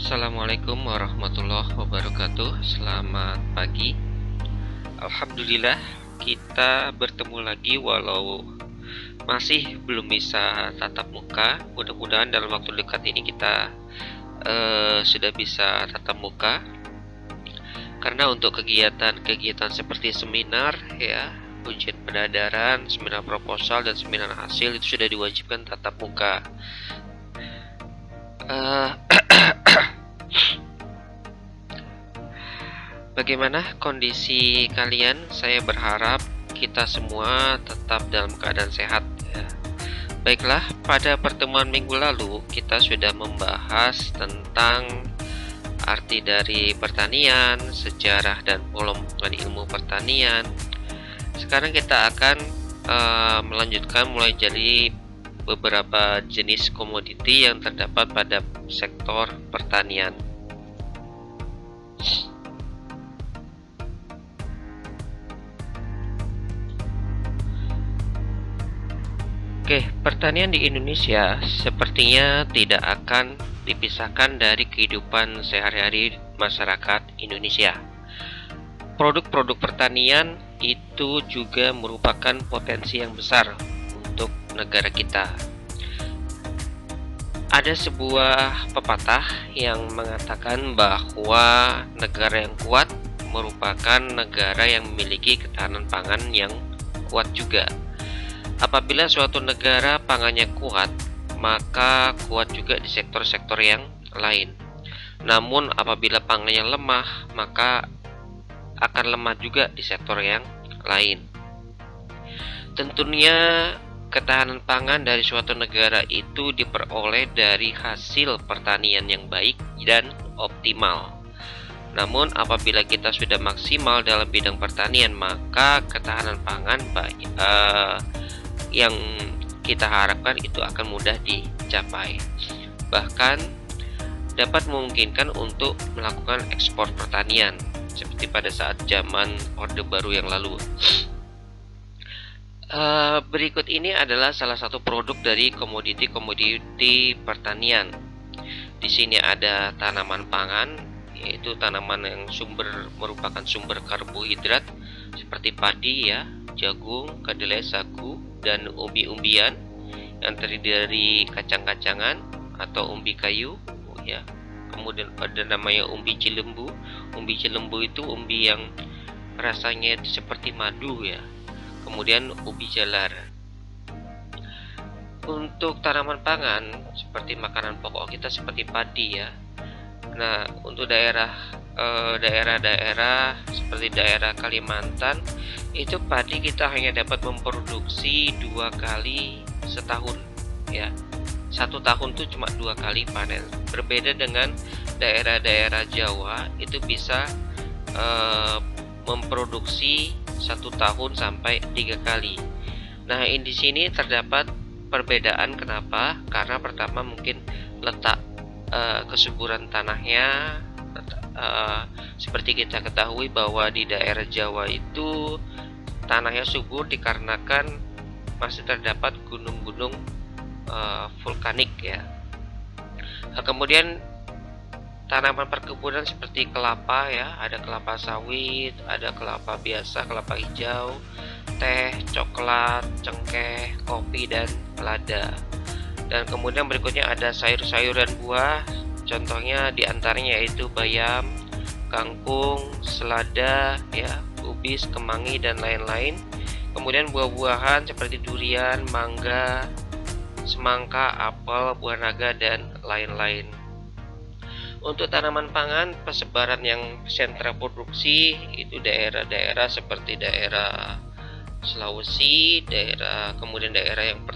Assalamualaikum warahmatullahi wabarakatuh. Selamat pagi. Alhamdulillah kita bertemu lagi walau masih belum bisa tatap muka. Mudah-mudahan dalam waktu dekat ini kita sudah bisa tatap muka. Karena untuk kegiatan-kegiatan seperti seminar ya, ujian pendadaran, seminar proposal dan seminar hasil itu sudah diwajibkan tatap muka. Bagaimana kondisi kalian? Saya berharap kita semua tetap dalam keadaan sehat ya. Baiklah, pada pertemuan minggu lalu kita sudah membahas tentang arti dari pertanian, sejarah dan pengelompokan ilmu pertanian. Sekarang kita akan melanjutkan mulai dari beberapa jenis komoditi yang terdapat pada sektor pertanian. Oke, pertanian di Indonesia sepertinya tidak akan dipisahkan dari kehidupan sehari-hari masyarakat Indonesia. Produk-produk pertanian itu juga merupakan potensi yang besar untuk negara kita. Ada sebuah pepatah yang mengatakan bahwa negara yang kuat merupakan negara yang memiliki ketahanan pangan yang kuat juga. Apabila suatu negara pangannya kuat, maka kuat juga di sektor-sektor yang lain. Namun apabila pangannya lemah, maka akan lemah juga di sektor yang lain. Tentunya ketahanan pangan dari suatu negara itu diperoleh dari hasil pertanian yang baik dan optimal. Namun apabila kita sudah maksimal dalam bidang pertanian, maka ketahanan pangan yang kita harapkan itu akan mudah dicapai. Bahkan dapat memungkinkan untuk melakukan ekspor pertanian seperti pada saat zaman Orde Baru yang lalu. Berikut ini adalah salah satu produk dari komoditi pertanian. Di sini ada tanaman pangan, yaitu tanaman yang merupakan sumber karbohidrat seperti padi ya, jagung, kedelai, sagu, dan umbi-umbian yang terdiri dari kacang-kacangan atau umbi kayu ya. Kemudian ada namanya umbi cilembu. Umbi cilembu itu umbi yang rasanya seperti madu ya. Kemudian ubi jalar. Untuk tanaman pangan seperti makanan pokok kita seperti padi ya. Nah, untuk daerah-daerah seperti daerah Kalimantan itu padi kita hanya dapat memproduksi 2 kali setahun ya. 1 tahun tuh cuma 2 kali panen. Berbeda dengan daerah-daerah Jawa itu bisa memproduksi 1 tahun sampai 3 kali. Nah, di sini terdapat perbedaan. Kenapa? Karena pertama mungkin letak kesuburan tanahnya. Seperti kita ketahui bahwa di daerah Jawa itu tanahnya subur dikarenakan masih terdapat gunung-gunung vulkanik ya. Kemudian tanaman perkebunan seperti kelapa ya, ada kelapa sawit, ada kelapa biasa, kelapa hijau, teh, coklat, cengkeh, kopi, dan lada. Dan kemudian berikutnya ada sayur-sayur dan buah. Contohnya diantaranya yaitu bayam, kangkung, selada, ya, kubis, kemangi, dan lain-lain. Kemudian buah-buahan seperti durian, mangga, semangka, apel, buah naga, dan lain-lain. Untuk tanaman pangan, persebaran yang sentra produksi itu daerah-daerah seperti daerah Sulawesi, kemudian daerah yang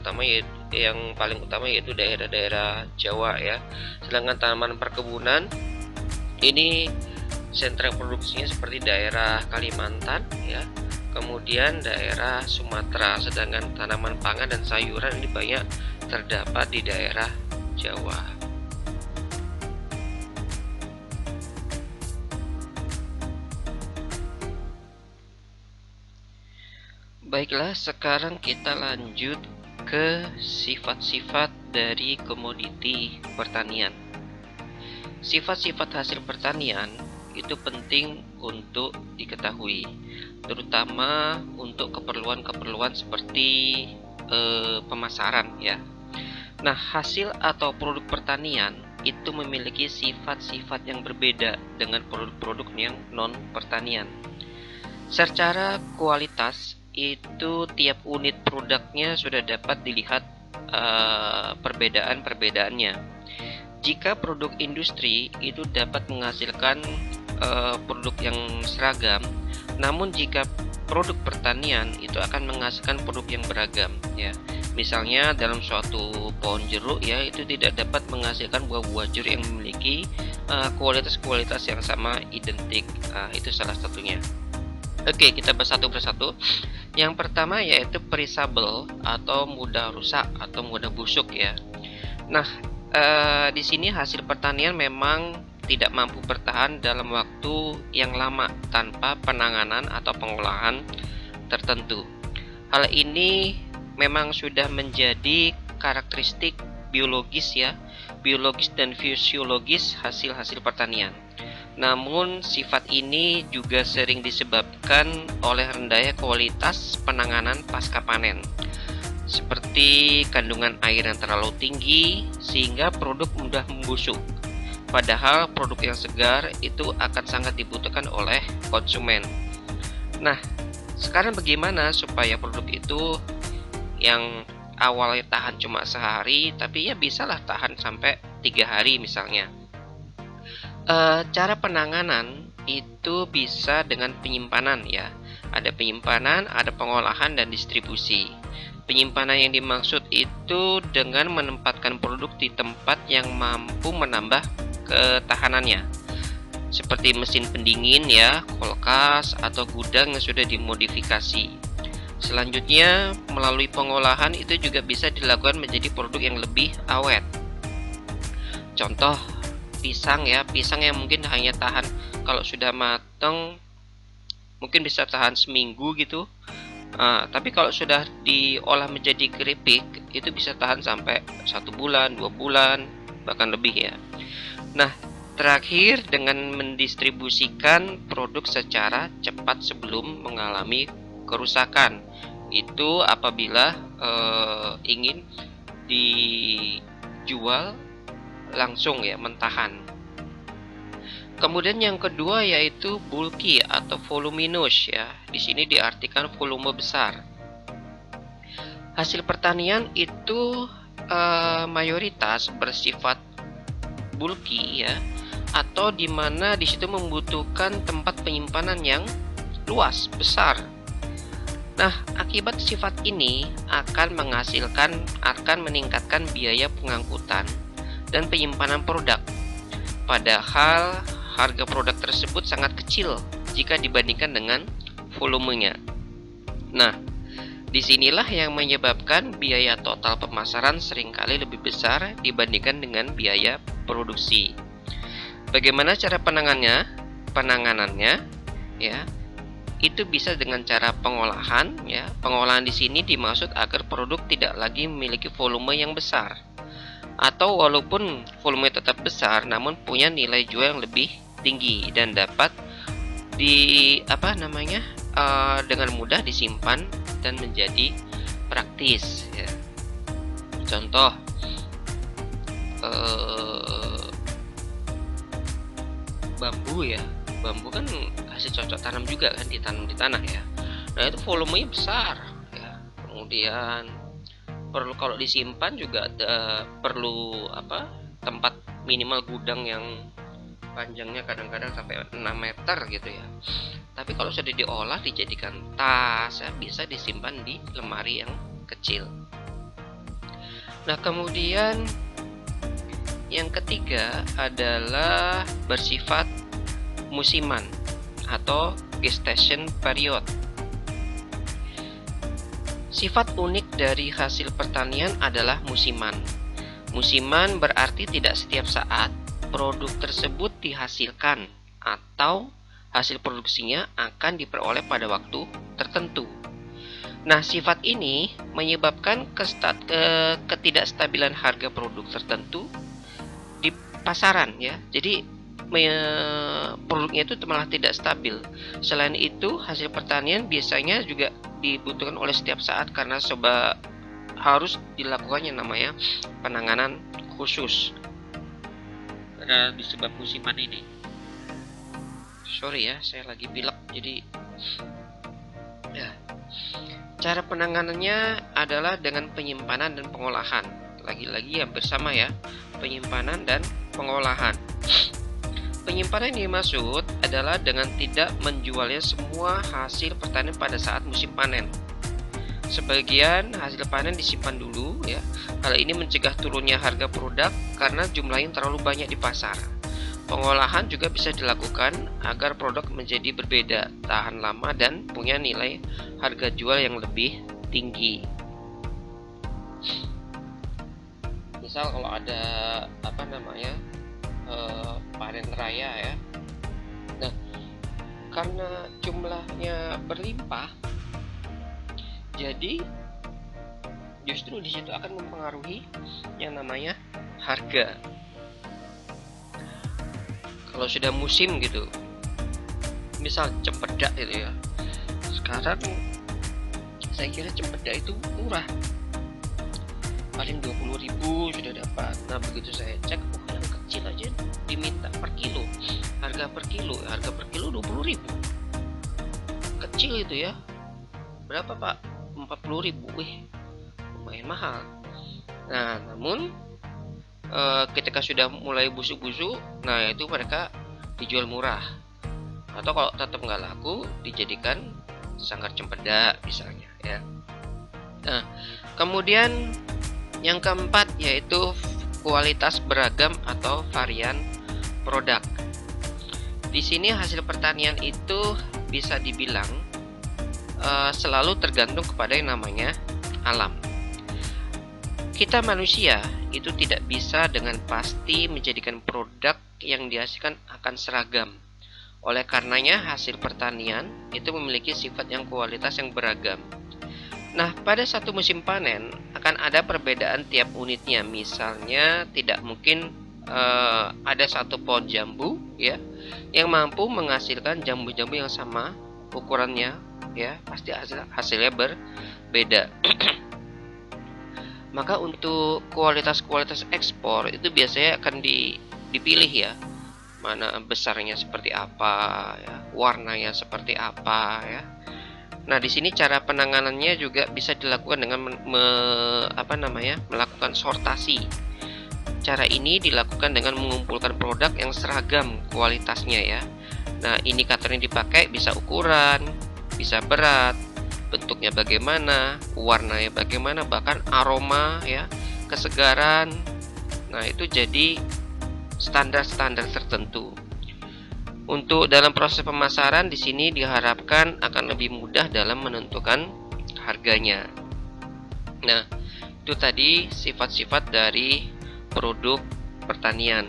paling utama yaitu daerah-daerah Jawa ya. Sedangkan tanaman perkebunan ini sentra produksinya seperti daerah Kalimantan ya, kemudian daerah Sumatera. Sedangkan tanaman pangan dan sayuran ini banyak terdapat di daerah Jawa. Baiklah, sekarang kita lanjut ke sifat-sifat dari komoditi pertanian. Sifat-sifat hasil pertanian itu penting untuk diketahui, terutama untuk keperluan-keperluan seperti pemasaran ya. Nah, hasil atau produk pertanian itu memiliki sifat-sifat yang berbeda dengan produk-produk yang non pertanian. Secara kualitas itu tiap unit produknya sudah dapat dilihat perbedaan-perbedaannya. Jika produk industri itu dapat menghasilkan produk yang seragam, namun jika produk pertanian itu akan menghasilkan produk yang beragam ya. Misalnya dalam suatu pohon jeruk ya, itu tidak dapat menghasilkan buah-buah jeruk yang memiliki kualitas-kualitas yang sama identik. Itu salah satunya. Oke, kita bahas satu persatu. Yang pertama yaitu perishable atau mudah rusak atau mudah busuk ya. Nah, di sini hasil pertanian memang tidak mampu bertahan dalam waktu yang lama tanpa penanganan atau pengolahan tertentu. Hal ini memang sudah menjadi karakteristik biologis ya, biologis dan fisiologis hasil-hasil pertanian. Namun sifat ini juga sering disebabkan oleh rendahnya kualitas penanganan pasca panen, seperti kandungan air yang terlalu tinggi sehingga produk mudah membusuk. Padahal produk yang segar itu akan sangat dibutuhkan oleh konsumen. Nah, sekarang bagaimana supaya produk itu yang awalnya tahan cuma sehari, tapi ya bisalah tahan sampai 3 hari misalnya. Cara penanganan itu bisa dengan penyimpanan ya. Ada penyimpanan, ada pengolahan dan distribusi. Penyimpanan yang dimaksud itu dengan menempatkan produk di tempat yang mampu menambah ketahanannya, seperti mesin pendingin ya, kulkas atau gudang yang sudah dimodifikasi. Selanjutnya, melalui pengolahan itu juga bisa dilakukan menjadi produk yang lebih awet. Contoh pisang ya, pisang yang mungkin hanya tahan kalau sudah matang mungkin bisa tahan seminggu gitu. Tapi kalau sudah diolah menjadi keripik itu bisa tahan sampai 1 bulan, 2 bulan, bahkan lebih ya. Nah, terakhir dengan mendistribusikan produk secara cepat sebelum mengalami kerusakan. Itu apabila ingin dijual langsung ya, mentahan. Kemudian yang kedua yaitu bulky atau voluminous ya. Di sini diartikan volume besar. Hasil pertanian itu mayoritas bersifat bulky ya, atau di mana di situ membutuhkan tempat penyimpanan yang luas, besar. Nah, akibat sifat ini akan meningkatkan biaya pengangkutan dan penyimpanan produk. Padahal harga produk tersebut sangat kecil jika dibandingkan dengan volumenya. Nah, disinilah yang menyebabkan biaya total pemasaran seringkali lebih besar dibandingkan dengan biaya produksi. Bagaimana cara penanganannya ya? Itu bisa dengan cara pengolahan ya. Pengolahan di sini dimaksud agar produk tidak lagi memiliki volume yang besar, atau walaupun volume tetap besar namun punya nilai jual yang lebih tinggi dan dapat dengan mudah disimpan dan menjadi praktis ya. Contoh bambu ya, bambu kan hasil cocok tanam juga kan, ditanam di tanah ya. Nah, itu volumenya besar ya. Kemudian kalau disimpan juga perlu tempat minimal gudang yang panjangnya kadang-kadang sampai 6 meter gitu ya. Tapi kalau sudah diolah dijadikan tas ya, bisa disimpan di lemari yang kecil. Nah, kemudian yang ketiga adalah bersifat musiman atau gestation period. Sifat unik dari hasil pertanian adalah musiman. Musiman berarti tidak setiap saat produk tersebut dihasilkan atau hasil produksinya akan diperoleh pada waktu tertentu. Nah, sifat ini menyebabkan ketidakstabilan harga produk tertentu pasaran ya. Jadi produknya itu malah tidak stabil. Selain itu, hasil pertanian biasanya juga dibutuhkan oleh setiap saat karena harus dilakukan yang namanya penanganan khusus pada disebab musiman ini. Sorry ya, saya lagi pilek jadi ya. Cara penanganannya adalah dengan penyimpanan dan pengolahan. Lagi-lagi yang bersama ya, penyimpanan dan pengolahan. Penyimpanan yang dimaksud adalah dengan tidak menjualnya semua hasil pertanian pada saat musim panen. Sebagian hasil panen disimpan dulu ya. Hal ini mencegah turunnya harga produk karena jumlahnya terlalu banyak di pasar. Pengolahan juga bisa dilakukan agar produk menjadi berbeda, tahan lama dan punya nilai harga jual yang lebih tinggi. Misal kalau ada panen raya ya. Nah, karena jumlahnya berlimpah, jadi justru di situ akan mempengaruhi yang namanya harga. Kalau sudah musim gitu, misal cempedak gitu ya. Sekarang saya kira cempedak itu murah, paling 20.000 sudah dapat. Nah begitu saya cek, yang kecil aja diminta per kilo, harga per kilo 20.000, kecil itu ya. Berapa pak? 40.000. Wih, lumayan mahal. Nah namun ketika sudah mulai busuk-busuk, nah itu mereka dijual murah, atau kalau tetap nggak laku dijadikan sanggar cempedak misalnya ya. Nah kemudian yang keempat yaitu kualitas beragam atau varian produk. Di sini hasil pertanian itu bisa dibilang selalu tergantung kepada yang namanya alam. Kita manusia itu tidak bisa dengan pasti menjadikan produk yang dihasilkan akan seragam. Oleh karenanya hasil pertanian itu memiliki sifat yang kualitas yang beragam. Nah, pada satu musim panen akan ada perbedaan tiap unitnya. Misalnya tidak mungkin ada satu pohon jambu ya yang mampu menghasilkan jambu-jambu yang sama ukurannya ya, pasti hasilnya berbeda. Maka untuk kualitas ekspor itu biasanya akan dipilih ya, mana besarnya seperti apa ya, warnanya seperti apa ya. Nah di sini cara penanganannya juga bisa dilakukan dengan melakukan sortasi. Cara ini dilakukan dengan mengumpulkan produk yang seragam kualitasnya ya. Nah indikator yang dipakai bisa ukuran, bisa berat, bentuknya bagaimana, warnanya bagaimana, bahkan aroma ya, kesegaran. Nah itu jadi standar-standar tertentu. Untuk dalam proses pemasaran di sini diharapkan akan lebih mudah dalam menentukan harganya. Nah itu tadi sifat-sifat dari produk pertanian.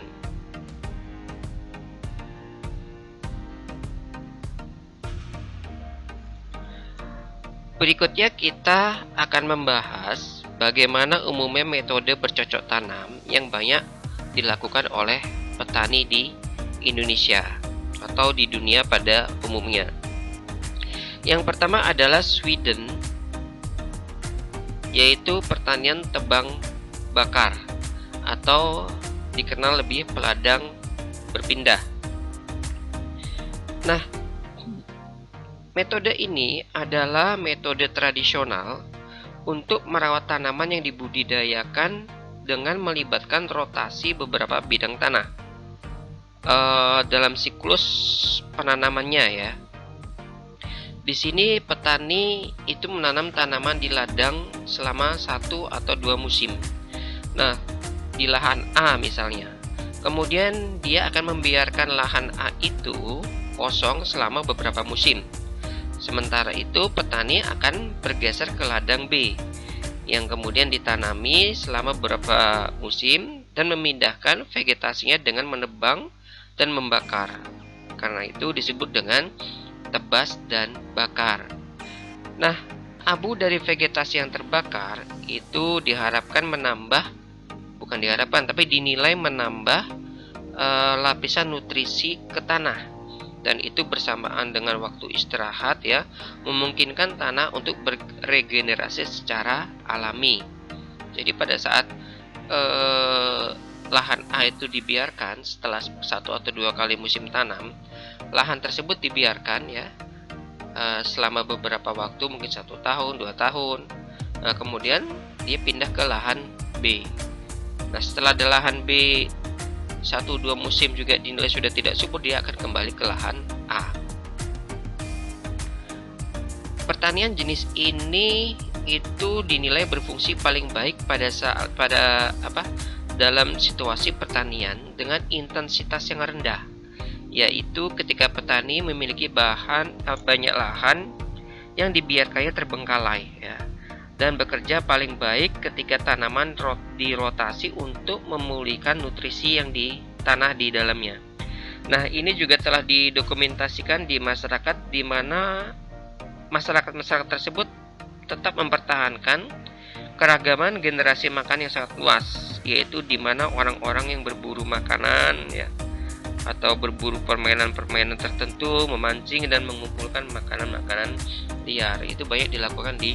Berikutnya kita akan membahas bagaimana umumnya metode bercocok tanam yang banyak dilakukan oleh petani di Indonesia atau di dunia pada umumnya. Yang pertama adalah Sweden, yaitu pertanian tebang bakar atau dikenal lebih peladang berpindah. Nah, metode ini adalah metode tradisional untuk merawat tanaman yang dibudidayakan dengan melibatkan rotasi beberapa bidang tanah dalam siklus penanamannya ya. Di sini petani itu menanam tanaman di ladang selama 1 atau 2 musim. Nah, di lahan A misalnya. Kemudian dia akan membiarkan lahan A itu kosong selama beberapa musim. Sementara itu petani akan bergeser ke ladang B yang kemudian ditanami selama beberapa musim dan memindahkan vegetasinya dengan menebang dan membakar. Karena itu disebut dengan tebas dan bakar. Nah, abu dari vegetasi yang terbakar itu dinilai menambah lapisan nutrisi ke tanah, dan itu bersamaan dengan waktu istirahat ya, memungkinkan tanah untuk beregenerasi secara alami. Jadi pada saat lahan A itu dibiarkan setelah 1 atau 2 kali musim tanam, lahan tersebut dibiarkan ya selama beberapa waktu, mungkin 1 tahun, 2 tahun. Kemudian dia pindah ke lahan B. Nah, setelah di lahan B 1-2 musim juga dinilai sudah tidak subur, dia akan kembali ke lahan A. Pertanian jenis ini itu dinilai berfungsi paling baik dalam situasi pertanian dengan intensitas yang rendah, yaitu ketika petani memiliki banyak lahan yang dibiarkannya terbengkalai ya, dan bekerja paling baik ketika tanaman dirotasi untuk memulihkan nutrisi yang di tanah di dalamnya. Nah, ini juga telah didokumentasikan di masyarakat, di mana masyarakat tersebut tetap mempertahankan keragaman generasi makan yang sangat luas, yaitu di mana orang-orang yang berburu makanan ya, atau berburu permainan-permainan tertentu, memancing dan mengumpulkan makanan-makanan liar, itu banyak dilakukan di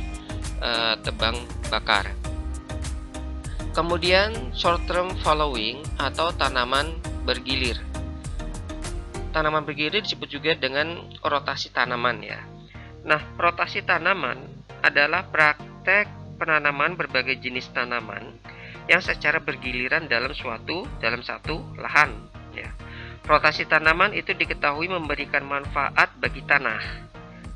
tebang bakar. Kemudian short term following atau tanaman bergilir. Tanaman bergilir disebut juga dengan rotasi tanaman ya. Nah, rotasi tanaman adalah praktek penanaman berbagai jenis tanaman yang secara bergiliran dalam satu lahan ya. Rotasi tanaman itu diketahui memberikan manfaat bagi tanah.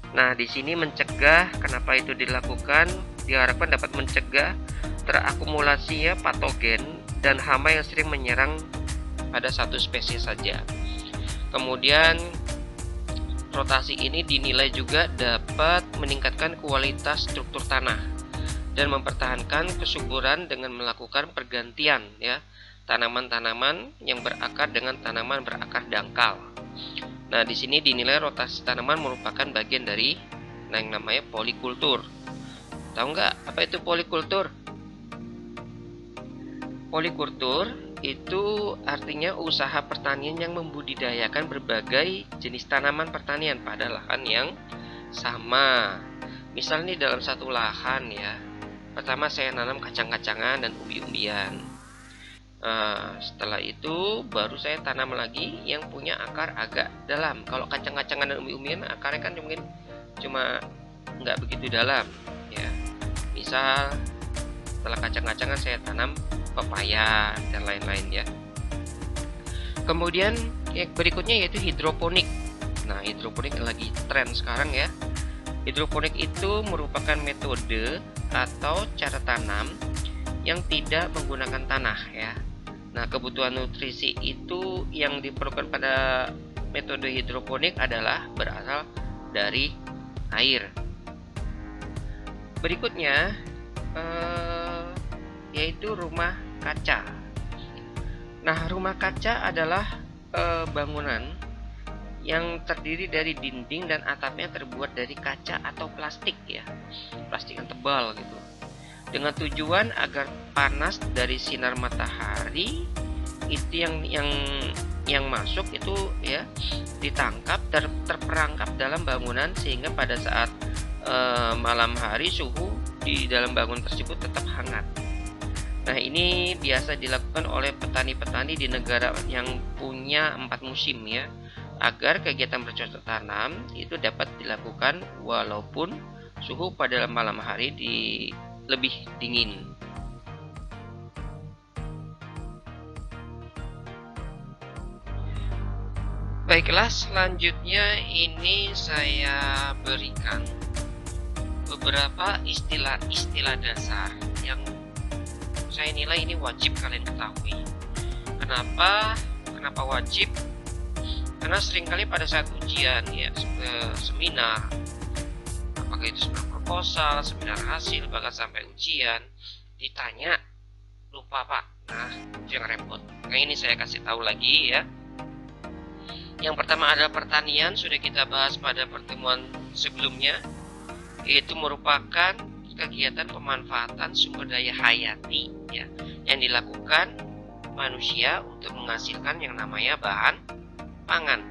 Nah, di sini mencegah, kenapa itu dilakukan? Diharapkan dapat mencegah terakumulasinya patogen dan hama yang sering menyerang pada satu spesies saja. Kemudian rotasi ini dinilai juga dapat meningkatkan kualitas struktur tanah dan mempertahankan kesuburan dengan melakukan pergantian ya, tanaman-tanaman yang berakar dengan tanaman berakar dangkal. Nah, di sini dinilai rotasi tanaman merupakan bagian dari yang namanya polikultur. Tahu nggak apa itu polikultur? Polikultur itu artinya usaha pertanian yang membudidayakan berbagai jenis tanaman pertanian pada lahan yang sama. Misalnya dalam satu lahan ya, pertama saya nanam kacang-kacangan dan umbi-umbian. Setelah itu baru saya tanam lagi yang punya akar agak dalam. Kalau kacang-kacangan dan umbi-umbian akarnya kan mungkin cuma nggak begitu dalam ya. Misal setelah kacang-kacangan saya tanam pepaya dan lain-lain ya. Kemudian yang berikutnya yaitu hidroponik. Nah, hidroponik lagi tren sekarang ya. Hidroponik itu merupakan metode atau cara tanam yang tidak menggunakan tanah ya. Nah, kebutuhan nutrisi itu yang diperlukan pada metode hidroponik adalah berasal dari air. Berikutnya yaitu rumah kaca. Nah, rumah kaca adalah bangunan yang terdiri dari dinding dan atapnya terbuat dari kaca atau plastik ya, plastik yang tebal gitu, dengan tujuan agar panas dari sinar matahari itu yang masuk itu ya ditangkap terperangkap dalam bangunan, sehingga pada saat malam hari suhu di dalam bangunan tersebut tetap hangat. Nah, ini biasa dilakukan oleh petani-petani di negara yang punya 4 musim ya, agar kegiatan bercocok tanam itu dapat dilakukan walaupun suhu pada malam hari lebih dingin. Baiklah, selanjutnya ini saya berikan beberapa istilah-istilah dasar yang saya nilai ini wajib kalian ketahui. Kenapa wajib? Karena seringkali pada saat ujian ya, seminar, apakah itu seminar proposal, seminar hasil, bahkan sampai ujian, ditanya lupa Pak. Nah, jangan repot. Nah, ini saya kasih tahu lagi ya. Yang pertama adalah pertanian, sudah kita bahas pada pertemuan sebelumnya, yaitu merupakan kegiatan pemanfaatan sumber daya hayati ya, yang dilakukan manusia untuk menghasilkan yang namanya bahan pangan.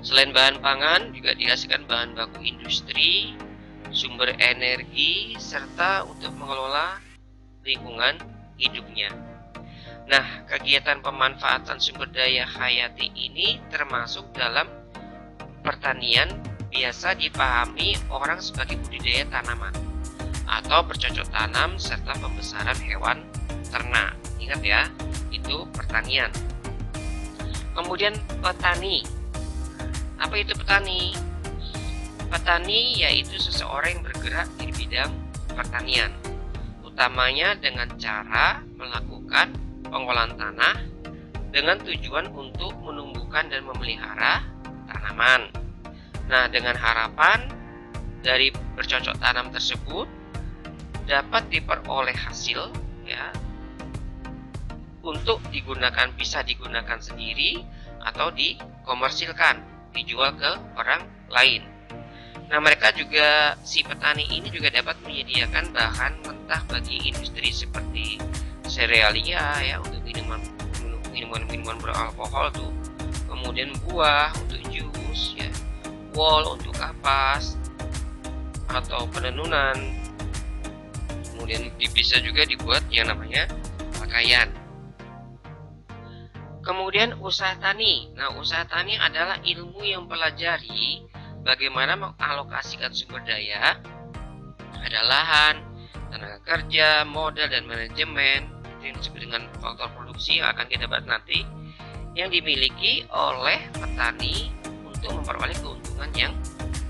Selain bahan pangan, juga dihasilkan bahan baku industri, sumber energi, serta untuk mengelola lingkungan hidupnya. Nah, kegiatan pemanfaatan sumber daya hayati ini termasuk dalam pertanian biasa dipahami orang sebagai budidaya tanaman atau bercocok tanam serta pembesaran hewan ternak. Ingat ya, itu pertanian. Kemudian petani. Apa itu petani? Petani yaitu seseorang yang bergerak di bidang pertanian, utamanya dengan cara melakukan pengolahan tanah dengan tujuan untuk menumbuhkan dan memelihara tanaman. Nah, dengan harapan dari bercocok tanam tersebut dapat diperoleh hasil ya untuk bisa digunakan sendiri atau dikomersilkan, dijual ke orang lain. Nah, si petani ini juga dapat menyediakan bahan mentah bagi industri seperti serealia ya untuk minuman beralkohol tuh, kemudian buah untuk jus ya, wol untuk kapas atau penenunan, kemudian bisa juga dibuat yang namanya pakaian. Kemudian usaha tani. Nah, usaha tani adalah ilmu yang mempelajari bagaimana mengalokasikan sumber daya, ada lahan, tenaga kerja, modal, dan manajemen, yang disebut dengan faktor produksi yang akan kita bahas nanti, yang dimiliki oleh petani untuk memperoleh keuntungan yang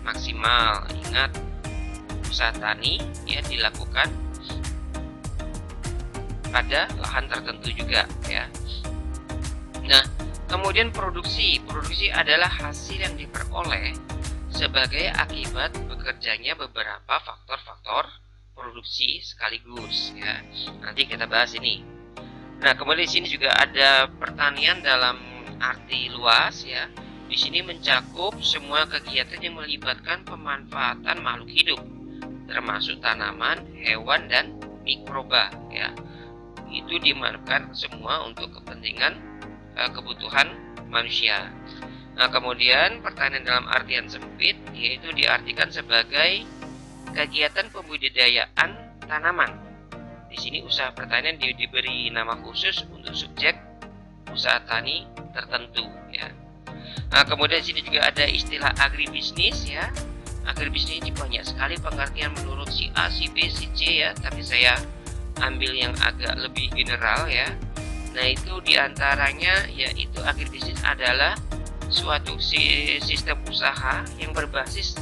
maksimal. Ingat, usaha tani ya dilakukan pada lahan tertentu juga ya. Nah, kemudian produksi adalah hasil yang diperoleh sebagai akibat bekerjanya beberapa faktor-faktor produksi sekaligus ya. Nanti kita bahas ini. Nah, kemudian di sini juga ada pertanian dalam arti luas ya. Di sini mencakup semua kegiatan yang melibatkan pemanfaatan makhluk hidup, termasuk tanaman, hewan, dan mikroba ya. Itu dimanfaatkan semua untuk kepentingan kebutuhan manusia. Nah, kemudian pertanian dalam artian sempit yaitu diartikan sebagai kegiatan pembudidayaan tanaman. Di sini usaha pertanian diberi nama khusus untuk subjek usaha tani tertentu ya. Nah, kemudian di sini juga ada istilah agribisnis ya. Agribisnis ini banyak sekali pengertian menurut si A, si B, si C ya, tapi saya ambil yang agak lebih general ya. Nah, itu diantaranya yaitu agribisnis adalah suatu sistem usaha yang berbasis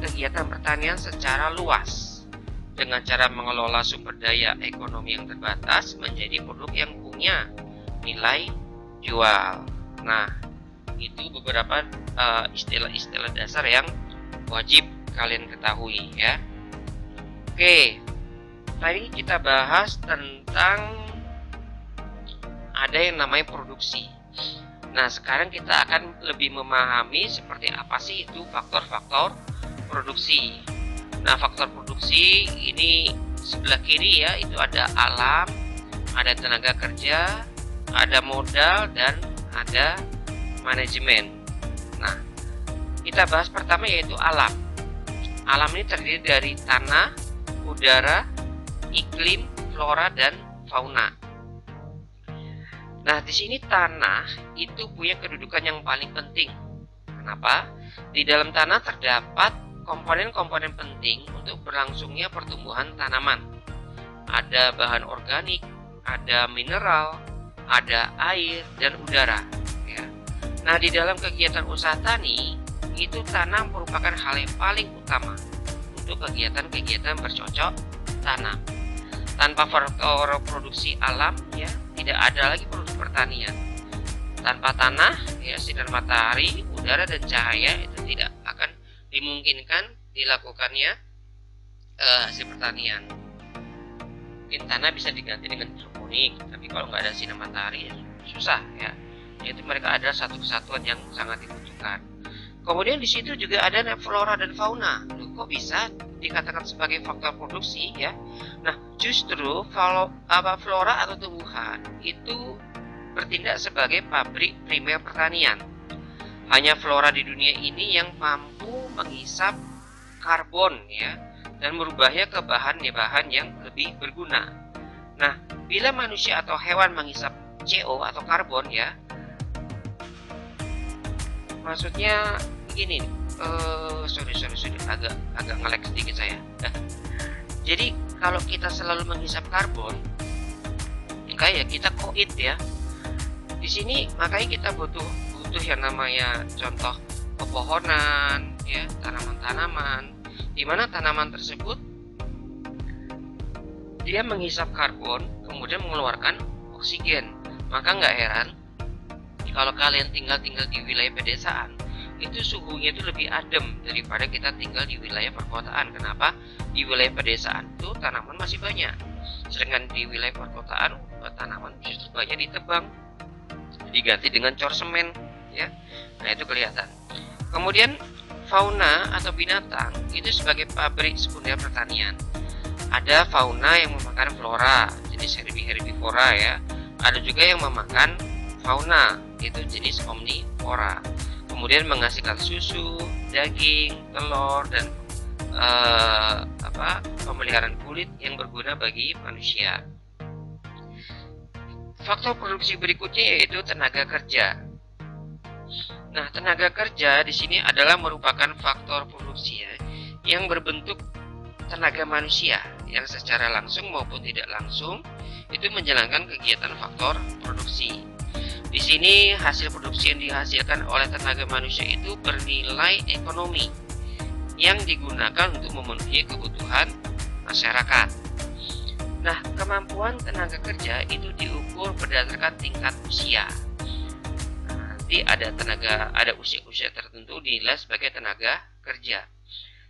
kegiatan pertanian secara luas dengan cara mengelola sumber daya ekonomi yang terbatas menjadi produk yang punya nilai jual. Nah, itu beberapa istilah-istilah dasar yang wajib kalian ketahui ya. Oke, tadi kita bahas tentang ada yang namanya produksi. Nah, sekarang kita akan lebih memahami seperti apa sih itu faktor-faktor produksi. Nah, faktor produksi ini sebelah kiri ya, itu ada alam, ada tenaga kerja, ada modal, dan ada manajemen. Nah, kita bahas pertama yaitu alam. Alam ini terdiri dari tanah, udara, iklim, flora, dan fauna. Nah, di sini tanah itu punya kedudukan yang paling penting. Kenapa? Di dalam tanah terdapat komponen-komponen penting untuk berlangsungnya pertumbuhan tanaman. Ada bahan organik, ada mineral, ada air, dan udara. Ya. Nah, di dalam kegiatan usaha tani, itu tanah merupakan hal yang paling utama untuk kegiatan-kegiatan bercocok tanam. Tanpa faktor produksi alam, ya, tidak ada lagi produksi pertanian. Tanpa tanah, ya, sinar matahari, udara, dan cahaya itu tidak akan dimungkinkan dilakukannya hasil pertanian. Mungkin tanah bisa diganti dengan hidroponik, tapi kalau nggak ada sinar matahari ya susah ya. Yaitu mereka adalah satu kesatuan yang sangat dibutuhkan. Kemudian di situ juga ada flora dan fauna. Loh, kok bisa dikatakan sebagai faktor produksi ya. Nah, justru flora atau tumbuhan itu bertindak sebagai pabrik primer pertanian. Hanya flora di dunia ini yang mampu menghisap karbon ya dan merubahnya ke bahan-bahan yang lebih berguna. Nah, bila manusia atau hewan menghisap CO atau karbon ya, maksudnya begini, sorry, agak nge-lag sedikit saya. Jadi kalau kita selalu menghisap karbon, kayak kita koit ya. Di sini makanya kita butuh yang namanya contoh pepohonan, ya, tanaman-tanaman, di mana tanaman tersebut dia menghisap karbon, kemudian mengeluarkan oksigen. Maka nggak heran kalau kalian tinggal di wilayah pedesaan, itu suhunya itu lebih adem daripada kita tinggal di wilayah perkotaan. Kenapa? Di wilayah pedesaan itu tanaman masih banyak, sedangkan di wilayah perkotaan tanaman justru banyak ditebang, diganti dengan cor semen ya. Nah, itu kelihatan. Kemudian fauna atau binatang itu sebagai pabrik sekunder pertanian. Ada fauna yang memakan flora, jenis herbivora ya. Ada juga yang memakan fauna, itu jenis omnivora. Kemudian menghasilkan susu, daging, telur, dan pemeliharaan kulit yang berguna bagi manusia. Faktor produksi berikutnya yaitu tenaga kerja. Nah, tenaga kerja di sini adalah merupakan faktor produksi ya, yang berbentuk tenaga manusia yang secara langsung maupun tidak langsung itu menjalankan kegiatan faktor produksi. Di sini hasil produksi yang dihasilkan oleh tenaga manusia itu bernilai ekonomi yang digunakan untuk memenuhi kebutuhan masyarakat. Nah, kemampuan tenaga kerja itu diukur berdasarkan tingkat usia. Nanti ada usia-usia tertentu dinilai sebagai tenaga kerja.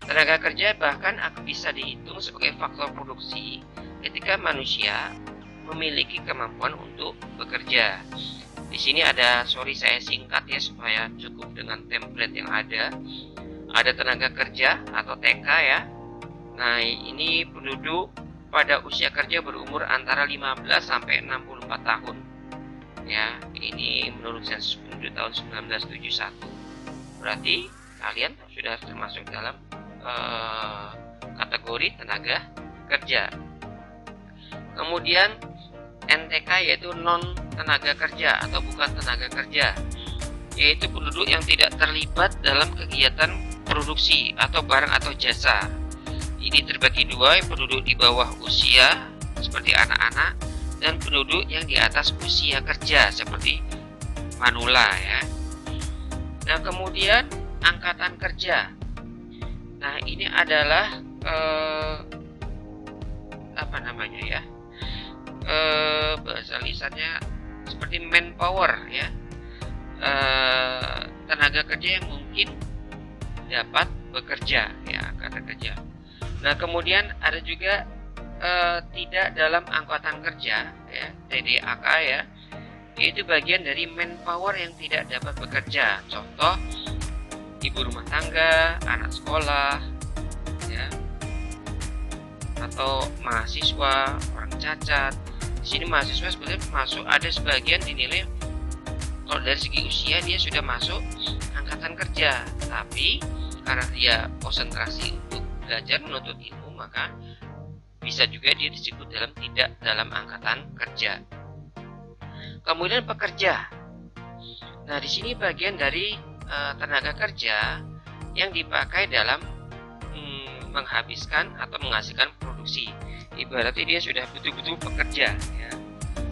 Tenaga kerja bahkan bisa dihitung sebagai faktor produksi ketika manusia memiliki kemampuan untuk bekerja. Di sini saya singkat ya supaya cukup dengan template yang ada. Ada tenaga kerja atau TK ya. Nah, ini penduduk pada usia kerja berumur antara 15 sampai 64 tahun. Ya, ini menurut sensus penduduk tahun 1971. Berarti kalian sudah termasuk dalam kategori tenaga kerja. Kemudian NTK yaitu non tenaga kerja atau bukan tenaga kerja, yaitu penduduk yang tidak terlibat dalam kegiatan produksi atau barang atau jasa. Ini terbagi dua, penduduk di bawah usia seperti anak-anak dan penduduk yang di atas usia kerja seperti manula ya. Nah, kemudian angkatan kerja. Nah, ini adalah bahasa lisannya seperti manpower ya, tenaga kerja yang mungkin dapat bekerja ya, angkatan kerja. Nah, kemudian ada juga tidak dalam angkatan kerja ya, TDAK ya, yaitu bagian dari manpower yang tidak dapat bekerja. Contoh, ibu rumah tangga, anak sekolah ya, atau mahasiswa, orang cacat. Di sini mahasiswa sebenarnya masuk, ada sebagian dinilai kalau dari segi usia dia sudah masuk angkatan kerja, tapi karena dia konsentrasi untuk belajar menuntut ilmu, maka bisa juga dia disebut tidak dalam angkatan kerja. Kemudian pekerja. Nah, di sini bagian dari tenaga kerja yang dipakai dalam menghabiskan atau menghasilkan produksi. Ibaratnya dia sudah betul-betul bekerja ya.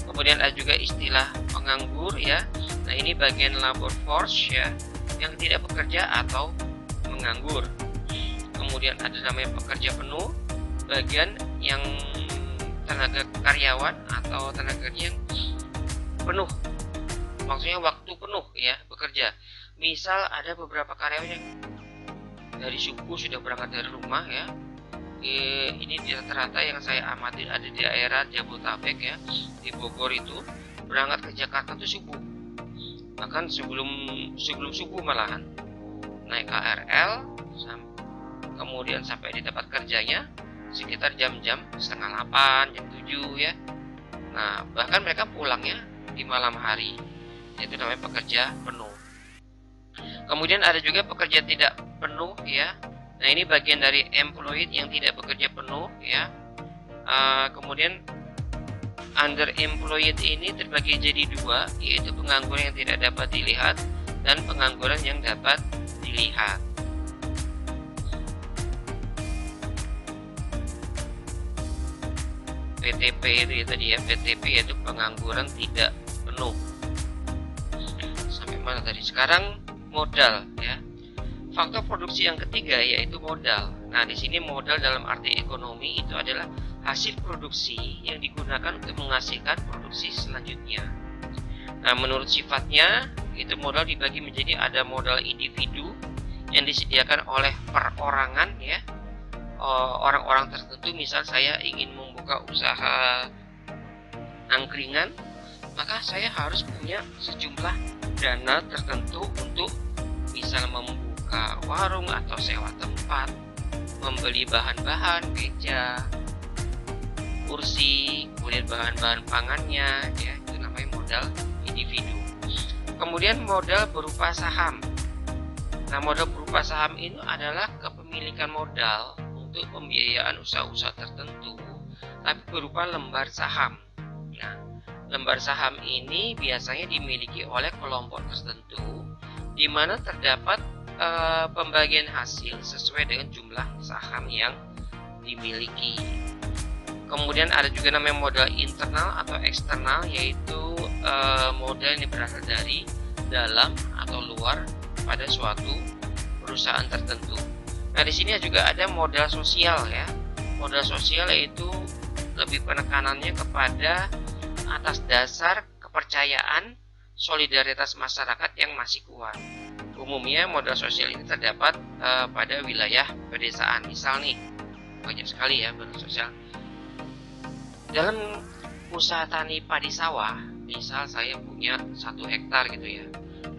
Kemudian ada juga istilah penganggur ya. Nah, ini bagian labor force ya, yang tidak bekerja atau menganggur. Kemudian ada namanya pekerja penuh, bagian yang tenaga karyawan atau tenaga kerja yang penuh, maksudnya waktu penuh ya bekerja. Misal ada beberapa karyawan yang dari subuh sudah berangkat dari rumah ya. Ini rata-rata yang saya amati ada di daerah Jabodetabek ya, di Bogor itu berangkat ke Jakarta itu subuh, bahkan sebelum subuh malahan naik KRL kemudian sampai di tempat kerjanya sekitar jam-jam setengah 8, jam 7 ya. Nah, bahkan mereka pulangnya di malam hari. Itu namanya pekerja penuh. Kemudian ada juga pekerja tidak penuh ya. Nah, ini bagian dari employed yang tidak bekerja penuh ya. Kemudian underemployed ini terbagi jadi dua, yaitu pengangguran yang tidak dapat dilihat dan pengangguran yang dapat dilihat. PTP itu ya tadi ya, PTP yaitu pengangguran tidak penuh. Sampai mana tadi? Sekarang modal ya. Faktor produksi yang ketiga yaitu modal. Nah, di sini modal dalam arti ekonomi itu adalah hasil produksi yang digunakan untuk menghasilkan produksi selanjutnya. Nah, menurut sifatnya itu modal dibagi menjadi ada modal individu yang disediakan oleh perorangan ya. Orang-orang tertentu, misal saya ingin membuka usaha angkringan, maka saya harus punya sejumlah dana tertentu untuk misal membuka warung atau sewa tempat, membeli bahan-bahan, meja, kursi, kemudian bahan-bahan pangannya ya, itu namanya modal individu. Kemudian modal berupa saham. Nah, modal berupa saham ini adalah kepemilikan modal untuk pembiayaan usaha-usaha tertentu, tapi berupa lembar saham. Nah, lembar saham ini biasanya dimiliki oleh kelompok tertentu, di mana terdapat pembagian hasil sesuai dengan jumlah saham yang dimiliki. Kemudian ada juga namanya modal internal atau eksternal, yaitu modal yang berasal dari dalam atau luar pada suatu perusahaan tertentu. Nah, di sini juga ada modal sosial ya. Modal sosial yaitu lebih penekanannya kepada atas dasar kepercayaan solidaritas masyarakat yang masih kuat. Umumnya modal sosial ini terdapat pada wilayah pedesaan. Misal nih, banyak sekali ya modal sosial. Dalam usaha tani padi sawah, misal saya punya 1 hektar gitu ya.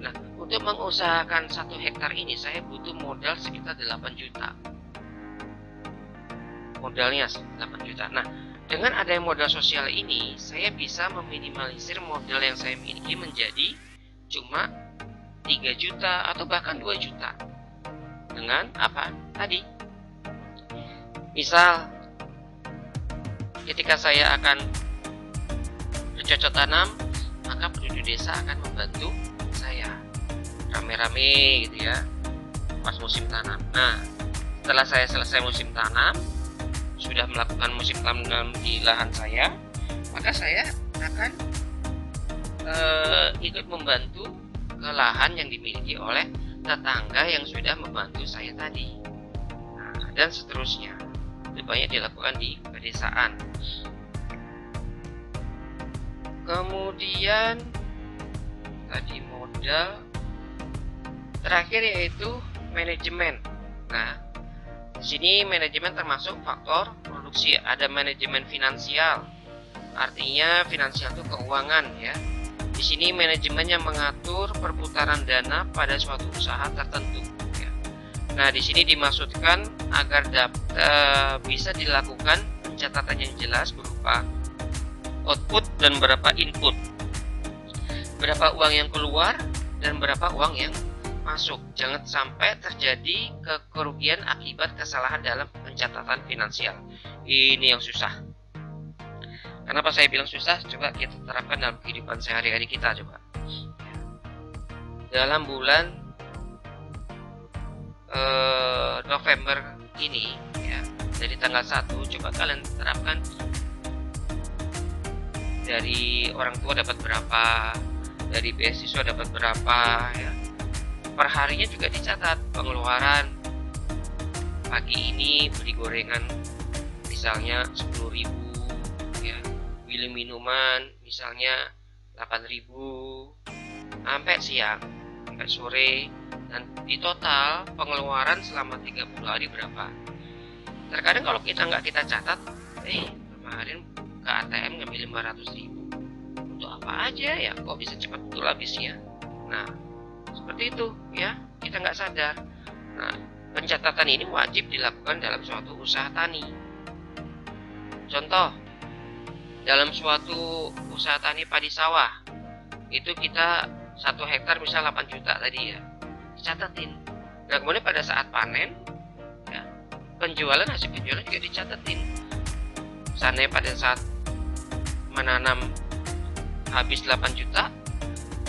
Nah, untuk mengusahakan 1 hektar ini saya butuh modal sekitar 8 juta. Modalnya 8 juta. Nah, dengan adanya modal sosial ini, saya bisa meminimalisir modal yang saya miliki menjadi cuma 3 juta atau bahkan 2 juta. Dengan apa? Tadi. Misal, ketika saya akan bercocok tanam, maka penduduk desa akan membantu saya rame-rame gitu ya pas musim tanam. Nah, setelah saya selesai musim tanam, sudah melakukan musim tanam di lahan saya, maka saya akan ikut membantu ke lahan yang dimiliki oleh tetangga yang sudah membantu saya tadi. Nah, dan seterusnya. Itu banyak dilakukan di pedesaan. Kemudian tadi modal, terakhir yaitu manajemen. Nah, di sini manajemen termasuk faktor produksi. Ada manajemen finansial, artinya finansial itu keuangan ya. Di sini manajemen yang mengatur perputaran dana pada suatu usaha tertentu. Ya. Nah, di sini dimaksudkan agar bisa dilakukan pencatatan yang jelas berupa output dan berapa input, berapa uang yang keluar dan berapa uang yang masuk. Jangan sampai terjadi kerugian akibat kesalahan dalam pencatatan finansial. Ini yang susah. Kenapa saya bilang susah? Coba kita terapkan dalam kehidupan sehari-hari kita coba. Dalam bulan November ini ya, dari tanggal 1 coba kalian terapkan dari orang tua dapat berapa, dari beasiswa dapat berapa ya. Perharinya juga dicatat pengeluaran. Pagi ini beli gorengan misalnya 10.000 ya, beli minuman misalnya 8.000 sampai siang, sampai sore, dan di total pengeluaran selama 30 hari berapa. Terkadang kalau kita nggak kita catat, kemarin ke ATM ngambil 500.000 untuk apa aja ya, kok bisa cepat betul habisnya. Nah, seperti itu ya, kita nggak sadar. Nah, Pencatatan ini wajib dilakukan dalam suatu usaha tani. Contoh, dalam suatu usaha tani padi sawah, itu kita 1 hektar misal 8 juta tadi ya, dicatatin. Nah kemudian pada saat panen ya, hasil penjualan juga dicatatin. Misalnya pada saat menanam habis 8 juta,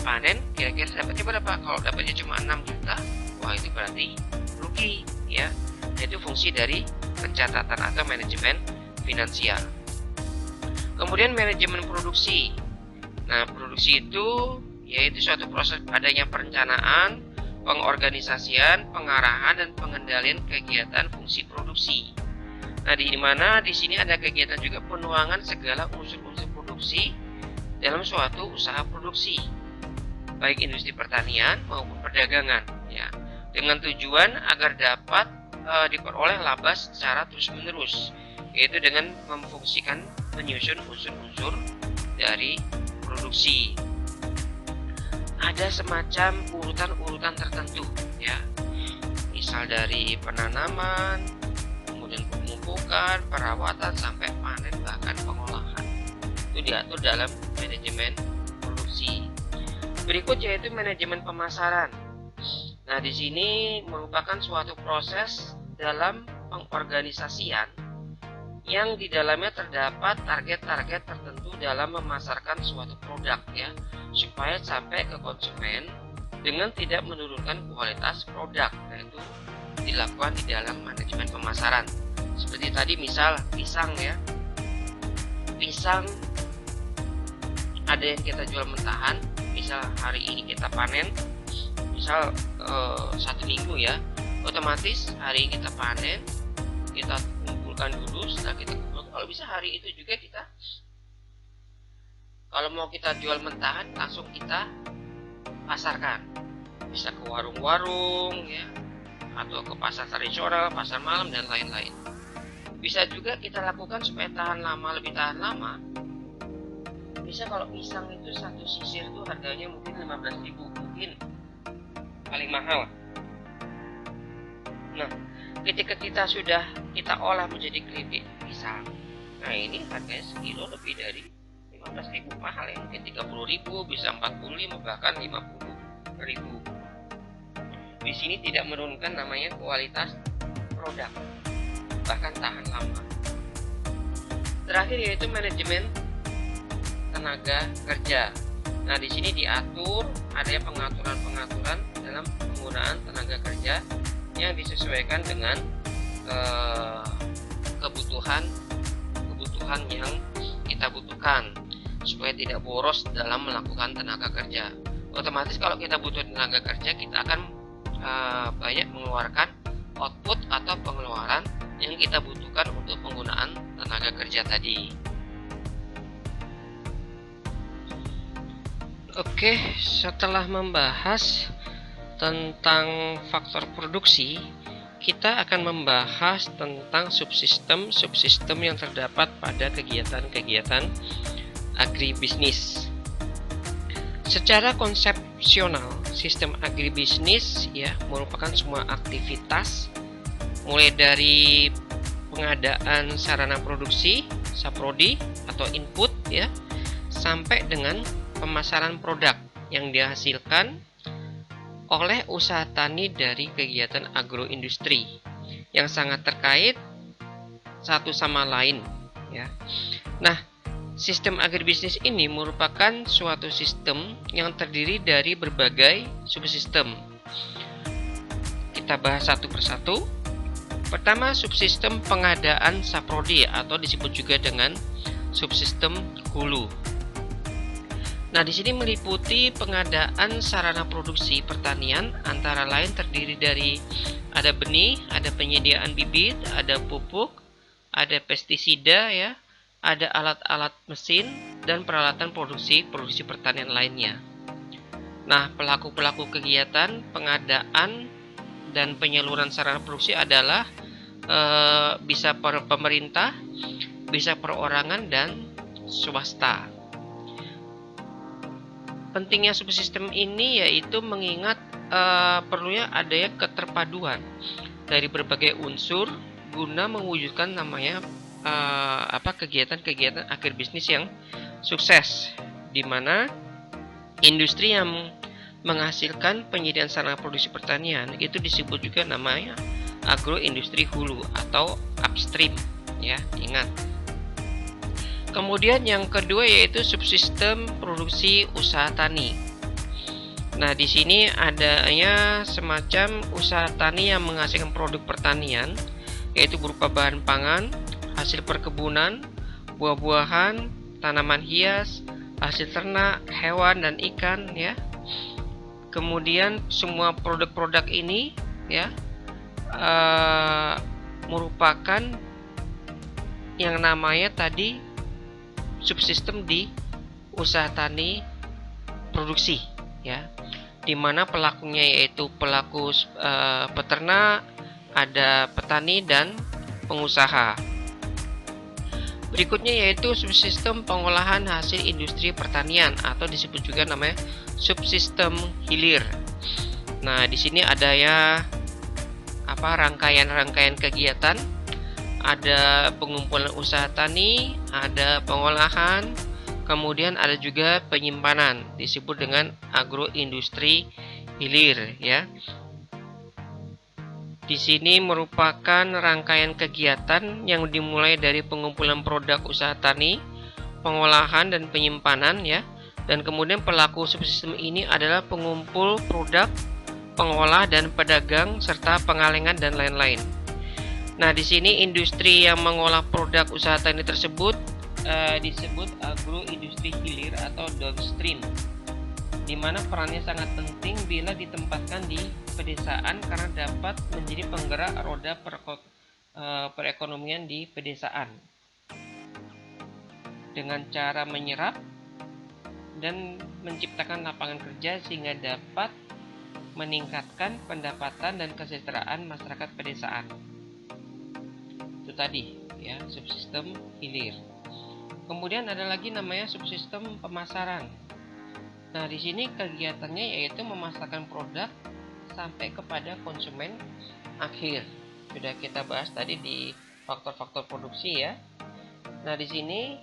panen kira-kira dapatnya berapa? Kalau dapatnya cuma 6 juta, wah itu berarti rugi ya. Itu fungsi dari pencatatan atau manajemen finansial. Kemudian manajemen produksi. Nah, produksi itu yaitu suatu proses adanya perencanaan, pengorganisasian, pengarahan, dan pengendalian kegiatan fungsi produksi. Nah, di mana di sini ada kegiatan juga penuangan segala unsur-unsur produksi dalam suatu usaha produksi, baik industri pertanian maupun perdagangan, ya, dengan tujuan agar dapat diperoleh laba secara terus-menerus, yaitu dengan memfungsikan menyusun unsur-unsur dari produksi. Ada semacam urutan-urutan tertentu, ya, misal dari penanaman, kemudian pemupukan, perawatan sampai panen bahkan pengolahan. Itu diatur dalam manajemen produksi. Berikut yaitu manajemen pemasaran. Nah, di sini merupakan suatu proses dalam pengorganisasian yang di dalamnya terdapat target-target tertentu dalam memasarkan suatu produk, ya, supaya sampai ke konsumen dengan tidak menurunkan kualitas produk. Nah, itu dilakukan di dalam manajemen pemasaran. Seperti tadi misal pisang, ya, pisang ada yang kita jual mentahan, misal hari ini kita panen, misal 1 minggu ya, otomatis hari ini kita panen, kita kumpulkan dulu. Setelah kita kumpulkan, kalau bisa hari itu juga kita, kalau mau kita jual mentahan langsung kita pasarkan, bisa ke warung-warung ya, atau ke pasar tradisional, pasar malam, dan lain-lain. Bisa juga kita lakukan supaya tahan lama, lebih tahan lama. Bisa kalau pisang itu 1 sisir itu harganya mungkin 15.000, mungkin paling mahal. Nah, ketika kita sudah kita olah menjadi keripik pisang, nah ini harganya sekilo lebih dari 15.000, mahal ya, mungkin 30.000, bisa 45, bahkan 50.000. Di sini tidak menurunkan namanya kualitas produk, bahkan tahan lama. Terakhir yaitu manajemen tenaga kerja. Nah, di sini diatur adanya pengaturan-pengaturan dalam penggunaan tenaga kerja yang disesuaikan dengan kebutuhan yang kita butuhkan, supaya tidak boros dalam melakukan tenaga kerja. Otomatis kalau kita butuh tenaga kerja, kita akan banyak mengeluarkan output atau pengeluaran yang kita butuhkan untuk penggunaan tenaga kerja tadi. Oke, setelah membahas tentang faktor produksi, kita akan membahas tentang subsistem yang terdapat pada kegiatan-kegiatan agribisnis. Secara konsepsional, sistem agribisnis ya merupakan semua aktivitas mulai dari pengadaan sarana produksi, saprodi atau input ya, sampai dengan pemasaran produk yang dihasilkan oleh usaha tani dari kegiatan agroindustri yang sangat terkait satu sama lain ya. Nah, sistem agribisnis ini merupakan suatu sistem yang terdiri dari berbagai subsistem. Kita bahas satu persatu. Pertama, subsistem pengadaan saprodi atau disebut juga dengan subsistem hulu. Nah, di sini meliputi pengadaan sarana produksi pertanian, antara lain terdiri dari ada benih, ada penyediaan bibit, ada pupuk, ada pestisida ya, ada alat-alat mesin dan peralatan produksi pertanian lainnya. Nah, pelaku-pelaku kegiatan pengadaan dan penyaluran sarana produksi adalah bisa pemerintah, bisa perorangan dan swasta. Pentingnya subsistem ini yaitu mengingat perlunya adanya keterpaduan dari berbagai unsur guna mewujudkan namanya kegiatan-kegiatan akhir bisnis yang sukses, di mana industri yang menghasilkan penyediaan sarana produksi pertanian itu disebut juga namanya agroindustri hulu atau upstream, ya, ingat. Kemudian yang kedua yaitu subsistem produksi usaha tani. Nah, di sini adanya semacam usaha tani yang menghasilkan produk pertanian, yaitu berupa bahan pangan, hasil perkebunan, buah-buahan, tanaman hias, hasil ternak, hewan dan ikan, ya. Kemudian semua produk-produk ini, ya, merupakan yang namanya tadi subsistem di usaha tani produksi, ya, dimana pelakunya yaitu pelaku peternak, ada petani dan pengusaha. Berikutnya yaitu subsistem pengolahan hasil industri pertanian atau disebut juga namanya subsistem hilir. Nah, di sini ada ya rangkaian-rangkaian kegiatan, ada pengumpulan usaha tani, ada pengolahan, kemudian ada juga penyimpanan, disebut dengan agroindustri hilir, ya. Di sini merupakan rangkaian kegiatan yang dimulai dari pengumpulan produk usaha tani, pengolahan dan penyimpanan, ya. Dan kemudian pelaku subsistem ini adalah pengumpul produk, pengolah dan pedagang serta pengalengan dan lain-lain. Nah, di sini industri yang mengolah produk usaha tani tersebut disebut agroindustri hilir atau downstream, di mana perannya sangat penting bila ditempatkan di pedesaan karena dapat menjadi penggerak roda perekonomian di pedesaan dengan cara menyerap dan menciptakan lapangan kerja sehingga dapat meningkatkan pendapatan dan kesejahteraan masyarakat pedesaan. Itu tadi, ya, subsistem hilir. Kemudian ada lagi namanya subsistem pemasaran. Nah, di sini kegiatannya yaitu memasarkan produk sampai kepada konsumen akhir. Sudah kita bahas tadi di faktor-faktor produksi, ya. Nah, di sini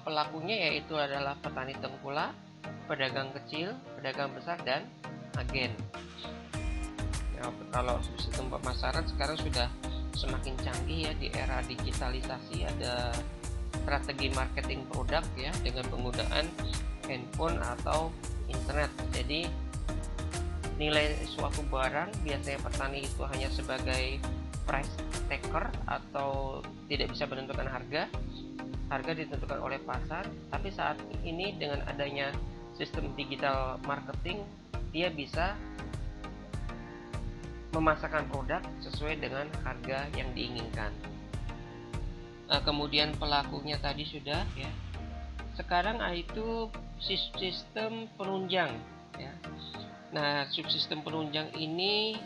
pelakunya yaitu adalah petani tengkulak, pedagang kecil, pedagang besar dan agen. Ya, kalau subsistem pemasaran sekarang sudah semakin canggih, ya, di era digitalisasi. Ada strategi marketing produk, ya, dengan penggunaan handphone atau internet. Jadi nilai suatu barang biasanya petani itu hanya sebagai price taker atau tidak bisa menentukan harga. Harga ditentukan oleh pasar, tapi saat ini dengan adanya sistem digital marketing, dia bisa memasarkan produk sesuai dengan harga yang diinginkan. Kemudian pelakunya tadi sudah, ya. Sekarang itu sistem penunjang, ya. Nah, subsistem penunjang ini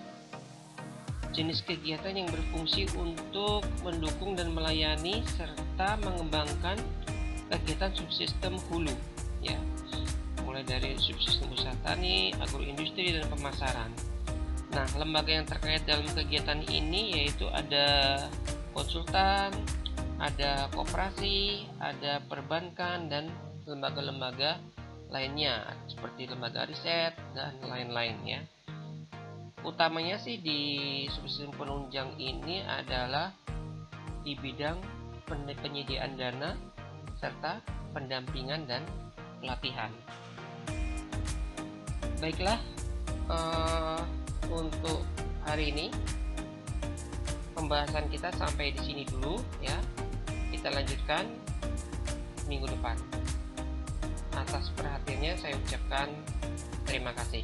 jenis kegiatan yang berfungsi untuk mendukung dan melayani serta mengembangkan kegiatan subsistem hulu, ya. Mulai dari subsistem usaha tani, agroindustri dan pemasaran. Nah, lembaga yang terkait dalam kegiatan ini yaitu ada konsultan, ada koperasi, ada perbankan dan lembaga-lembaga lainnya seperti lembaga riset dan lain-lain, ya. Utamanya sih di subsistem penunjang ini adalah di bidang penyediaan dana serta pendampingan dan pelatihan. Baiklah, untuk hari ini pembahasan kita sampai di sini dulu, ya. Kita lanjutkan minggu depan. Atas perhatiannya saya ucapkan terima kasih.